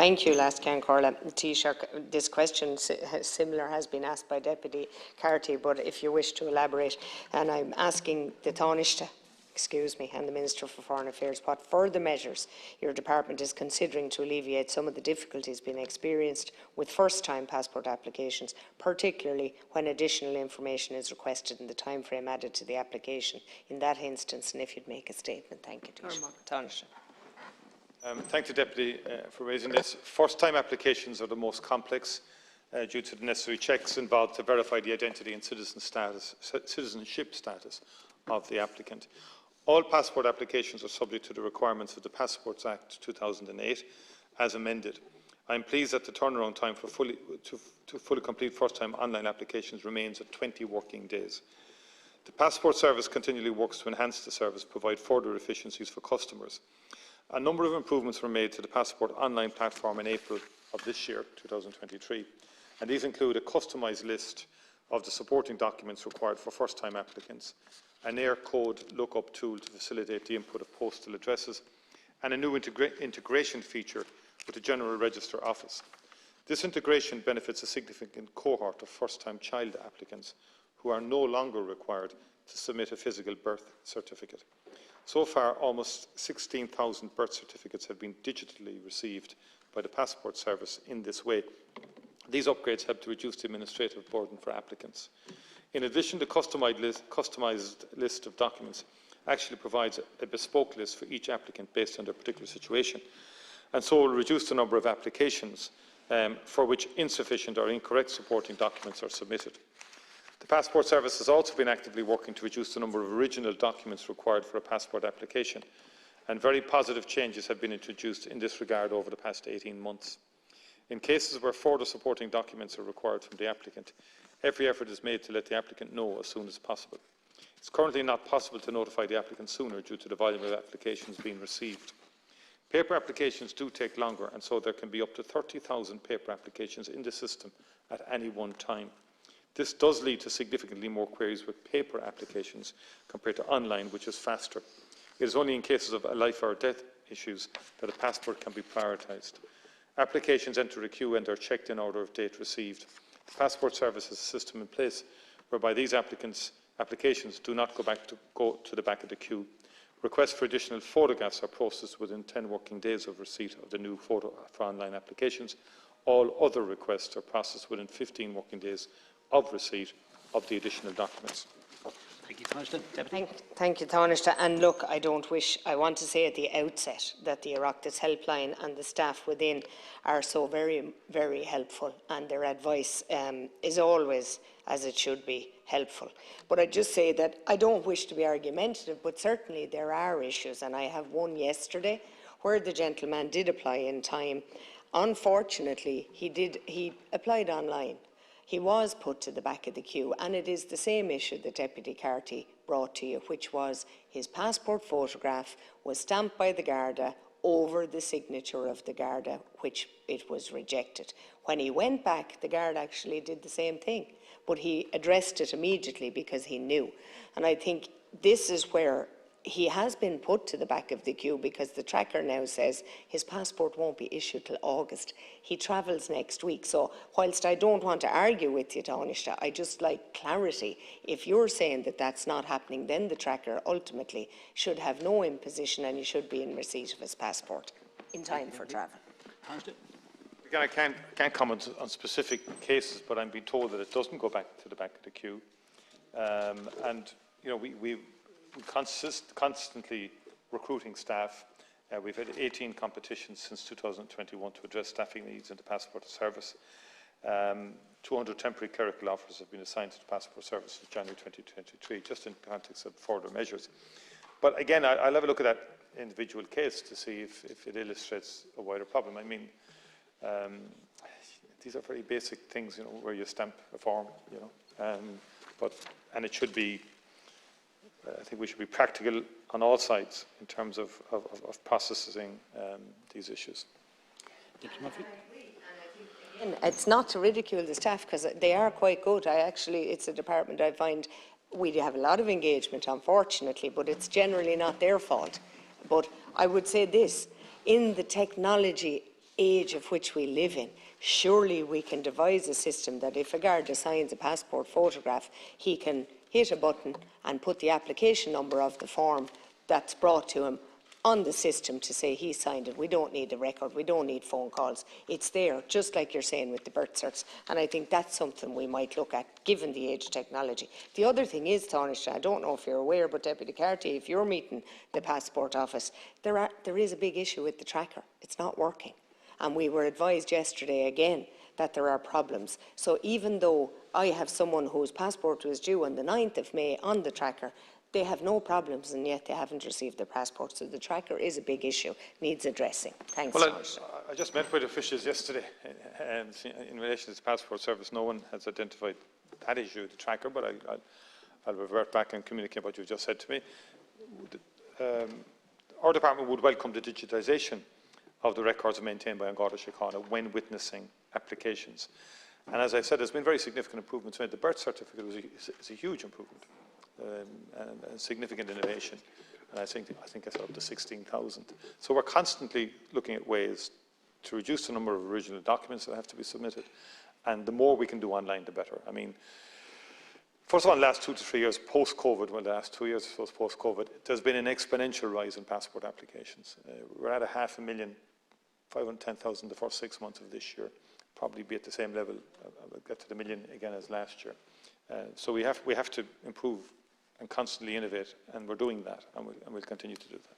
Thank you, Lascan Corla. Taoiseach, this question similar has been asked by Deputy Carty, but if you wish to elaborate, and I'm asking the Tánaiste, and the Minister for Foreign Affairs what further measures your department is considering to alleviate some of the difficulties being experienced with first-time passport applications, particularly when additional information is requested in the time frame added to the application in that instance, and if you'd make a statement. Thank you, Tánaiste. Thank you, Deputy, for raising this. First-time applications are the most complex due to the necessary checks involved to verify the identity and citizenship status of the applicant. All passport applications are subject to the requirements of the Passports Act 2008, as amended. I am pleased that the turnaround time for fully complete first-time online applications remains at 20 working days. The Passport Service continually works to enhance the service, provide further efficiencies for customers. A number of improvements were made to the Passport online platform in April of this year, 2023, and these include a customised list of the supporting documents required for first-time applicants, an air code lookup tool to facilitate the input of postal addresses, and a new integration feature with the General Register Office. This integration benefits a significant cohort of first-time child applicants who are no longer required to submit a physical birth certificate. So far, almost 16,000 birth certificates have been digitally received by the Passport Service in this way. These upgrades help to reduce the administrative burden for applicants. In addition, the customised list of documents actually provides a bespoke list for each applicant based on their particular situation, and so will reduce the number of applications for which insufficient or incorrect supporting documents are submitted. The Passport Service has also been actively working to reduce the number of original documents required for a passport application, and very positive changes have been introduced in this regard over the past 18 months. In cases where further supporting documents are required from the applicant, every effort is made to let the applicant know as soon as possible. It is currently not possible to notify the applicant sooner due to the volume of applications being received. Paper applications do take longer, and so there can be up to 30,000 paper applications in the system at any one time. This does lead to significantly more queries with paper applications compared to online, which is faster. It is only in cases of life or death issues that a passport can be prioritised. Applications enter a queue and are checked in order of date received. The Passport Service has a system in place whereby these applications do not go to the back of the queue. Requests for additional photographs are processed within 10 working days of receipt of the new photo for online applications. All other requests are processed within 15 working days of receipt of the additional documents. Thank you, Tánaiste. Thank you, Tánaiste. And look, I want to say at the outset that the Oireachtas helpline and the staff within are so very, very helpful, and their advice is always, as it should be, helpful. But I just say that I don't wish to be argumentative, but certainly there are issues, and I have one yesterday where the gentleman did apply in time. Unfortunately, he applied online. He was put to the back of the queue, and it is the same issue that Deputy Carty brought to you, which was his passport photograph was stamped by the Garda over the signature of the Garda, which it was rejected. When he went back, the Garda actually did the same thing, but he addressed it immediately because he knew. And I think this is where he has been put to the back of the queue, because the tracker now says his passport won't be issued till August. He travels next week. So whilst I don't want to argue with you, Tánaiste, I just like clarity. If you're saying that that's not happening, then the tracker ultimately should have no imposition and he should be in receipt of his passport in time for travel. Again, I can't comment on specific cases, but I'm being told that it doesn't go back to the back of the queue. And you know, we're constantly recruiting staff. We've had 18 competitions since 2021 to address staffing needs in the Passport Service. 200 temporary clerical officers have been assigned to the Passport Service since January 2023, just in context of further measures. But again, I'll have a look at that individual case to see if it illustrates a wider problem. I mean, these are very basic things, you know, where you stamp a form, you know, and it should be. I think we should be practical on all sides in terms of processing these issues. It's not to ridicule the staff, because they are quite good. It's a department I find we have a lot of engagement, unfortunately, but it's generally not their fault. But I would say this, in the technology age of which we live in, surely we can devise a system that if a Garda signs a passport photograph, he can hit a button and put the application number of the form that's brought to him on the system to say he signed it. We don't need a record, we don't need phone calls. It's there, just like you're saying with the birth certs. And I think that's something we might look at, given the age of technology. The other thing is, Tánaiste, I don't know if you're aware, but Deputy Carty, if you're meeting the Passport Office, there is a big issue with the tracker. It's not working. And we were advised yesterday again that there are problems. So even though I have someone whose passport was due on the 9th of May on the tracker, they have no problems and yet they haven't received their passport. So the tracker is a big issue, needs addressing. Thanks, well, Tánaiste. I just met with officials yesterday and in relation to the passport service. No one has identified that issue, the tracker, but I'll revert back and communicate what you've just said to me. Our department would welcome the digitisation of the records maintained by An Garda Síochána when witnessing applications. And as I said, there's been very significant improvements made. The birth certificate is a huge improvement and a significant innovation. And I think it's up to 16,000. So we're constantly looking at ways to reduce the number of original documents that have to be submitted. And the more we can do online, the better. I mean, first of all, in the last 2 to 3 years post-COVID, well, the last 2 years, I suppose, post-COVID, there's been an exponential rise in passport applications. We're at 500,000, 510,000 the first 6 months of this year. Probably be at the same level, we'll get to the million again as last year. So we have to improve and constantly innovate, and we're doing that, and we'll continue to do that.